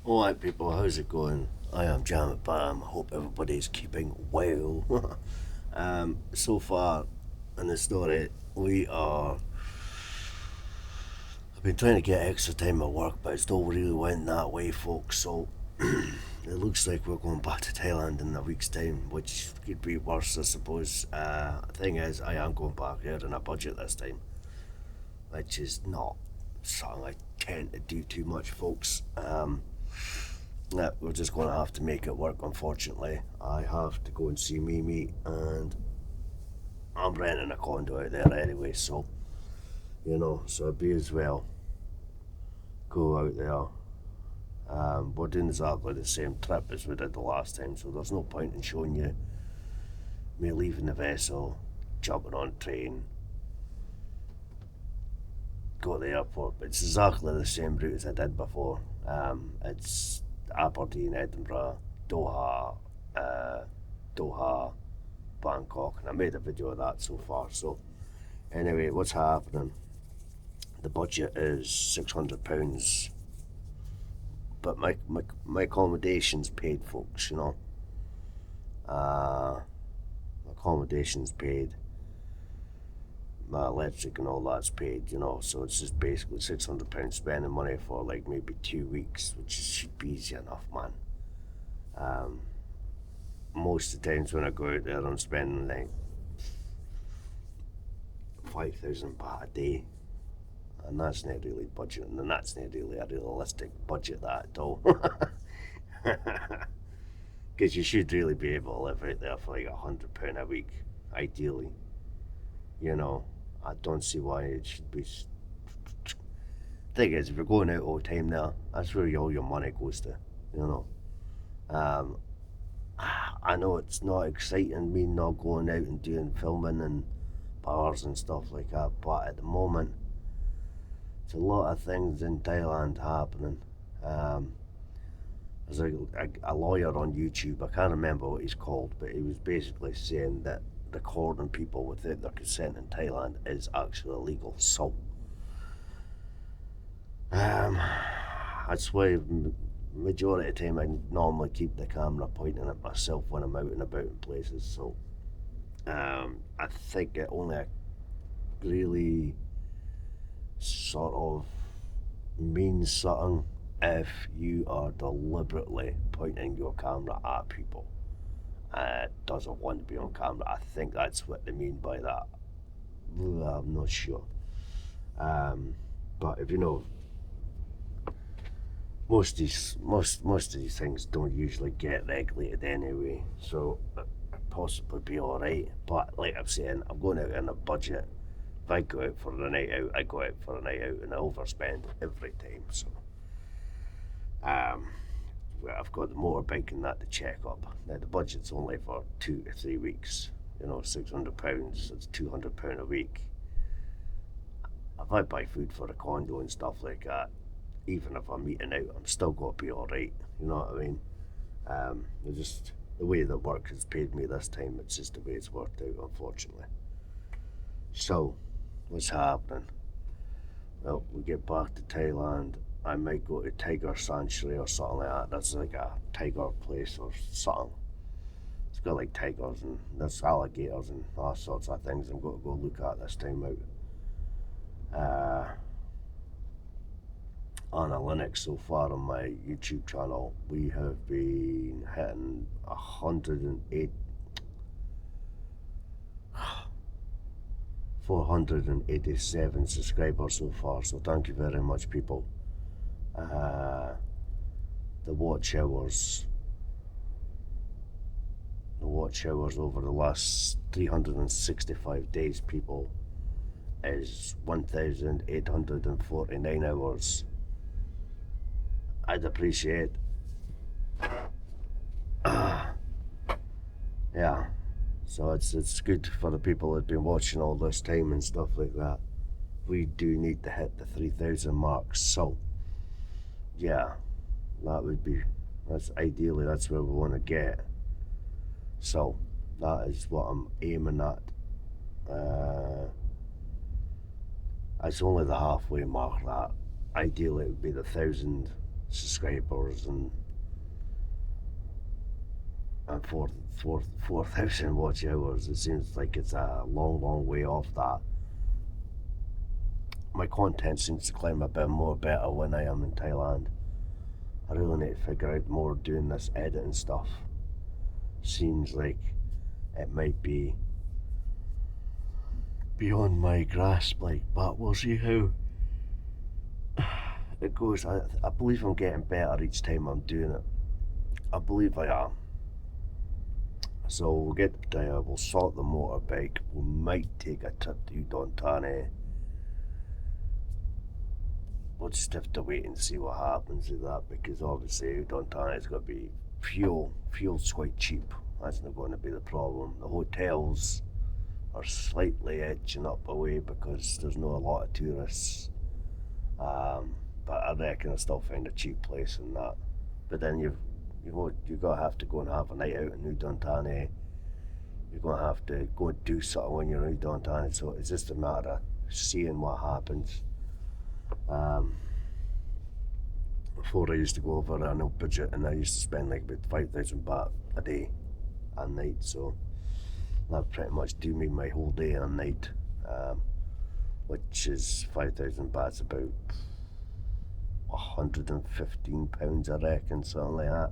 Alright people, how's it going? I am jam.thebam. Hope everybody's keeping well. So far in the story, I've been trying to get extra time at work, but it's not really went that way, folks. So it looks like we're going back to Thailand in a week's time, which could be worse, I suppose. The thing is, I am going back there in a budget this time, which is not something I tend to do too much, folks. Yeah, we're just going to have to make it work, unfortunately. I have to go and see Mimi, and I'm renting a condo out there anyway, so, so it'd be as well go out there. We're doing exactly the same trip as we did the last time, so there's no point in showing you me leaving the vessel, jumping on a train, go to the airport. It's exactly the same route as I did before. It's Aberdeen, Edinburgh, Doha, Bangkok, and I made a video of that so far. So anyway, what's happening? The budget is £600, but my accommodation's paid, folks. Accommodation's paid. My electric and all that's paid, so it's just basically £600 spending money for like maybe 2 weeks, which should be easy enough, man. Most of the times when I go out there, I'm spending like 5,000 baht a day, and that's not really budgeting, and that's not really a realistic budget that at all. Because you should really be able to live out there for like £100 a week, ideally. I don't see why it should be. Thing is, if you're going out all the time there, that's where all your money goes to. Um, I know it's not exciting, me not going out and doing filming and bars and stuff like that, but at the moment, there's a lot of things in Thailand happening. There's a lawyer on YouTube, I can't remember what he's called, but he was basically saying that recording people without their consent in Thailand is actually illegal. So that's why majority of the time I normally keep the camera pointing at myself when I'm out and about in places. So I think it only really sort of means something if you are deliberately pointing your camera at people. Doesn't want to be on camera. I think that's what they mean by that. I'm not sure. But if most of these things don't usually get regulated anyway, so possibly be alright. But like I'm saying, I'm going out on a budget. If I go out for a night out, I go out for a night out, and I overspend every time. So I've got the motorbike and that to check up. Now the budget's only for 2 to 3 weeks. £600. That's £200 a week. If I buy food for a condo and stuff like that, even if I'm eating out, I'm still got to be alright. You know what I mean? Just the way that work has paid me this time. It's just the way it's worked out, unfortunately. So, what's happening? Well, we get back to Thailand. I might go to Tiger Sanctuary or something like that. That's like a tiger place or something. It's got like tigers and there's alligators and all sorts of things I'm going to go look at this time out. On Linux so far on my YouTube channel, we have been hitting 487 subscribers so far, so thank you very much, people. The watch hours over the last 365 days, people, is 1,849 hours. I'd appreciate yeah, so it's good for the people that've been watching all this time and stuff like that. We do need to hit the 3,000 mark, so yeah, that's ideally that's where we want to get. So that is what I'm aiming at. It's only the halfway mark. That ideally it would be the 1,000 subscribers and 4,000 watch hours. It seems like it's a long way off that. My content seems to climb a bit more better when I am in Thailand. I really need to figure out more doing this editing stuff. Seems like it might be beyond my grasp, but we'll see how it goes. I believe I'm getting better each time I'm doing it. I believe I am. So we'll get to Pattaya, we'll sort the motorbike, we might take a trip to Jomtien. We'll just have to wait and see what happens with that, because obviously Jomtien is going to be fuel. Fuel's quite cheap. That's not going to be the problem. The hotels are slightly edging up away because there's not a lot of tourists. But I reckon I'll still find a cheap place in that. But then you're going to have to go and have a night out in Jomtien. You're going to have to go and do something when you're in Jomtien. So it's just a matter of seeing what happens. Before I used to go over a no budget, and I used to spend like about 5,000 baht a day and night. So that pretty much do me my whole day and night, which is 5,000 baht's about £115, I reckon, something like that.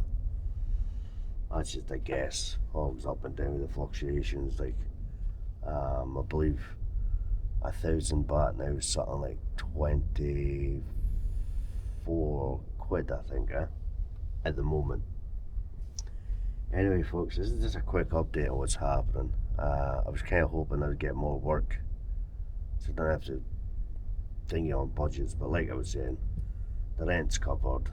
That's just a guess, always up and down with the fluctuations. I believe 1,000 baht now is something like 24 quid, I think, at the moment. Anyway, folks, this is just a quick update on what's happening. I was kind of hoping I would get more work, so I don't have to thingy on budgets, but like I was saying, the rent's covered.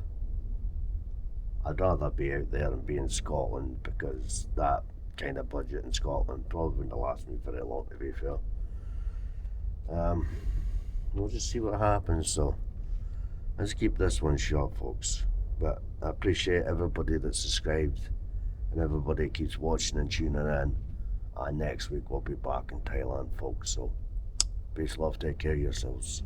I'd rather be out there and be in Scotland, because that kind of budget in Scotland probably wouldn't last me very long, to be fair. We'll just see what happens. So let's keep this one short, folks. But I appreciate everybody that's subscribed and everybody keeps watching and tuning in. And next week we'll be back in Thailand, folks. So peace, love, take care of yourselves.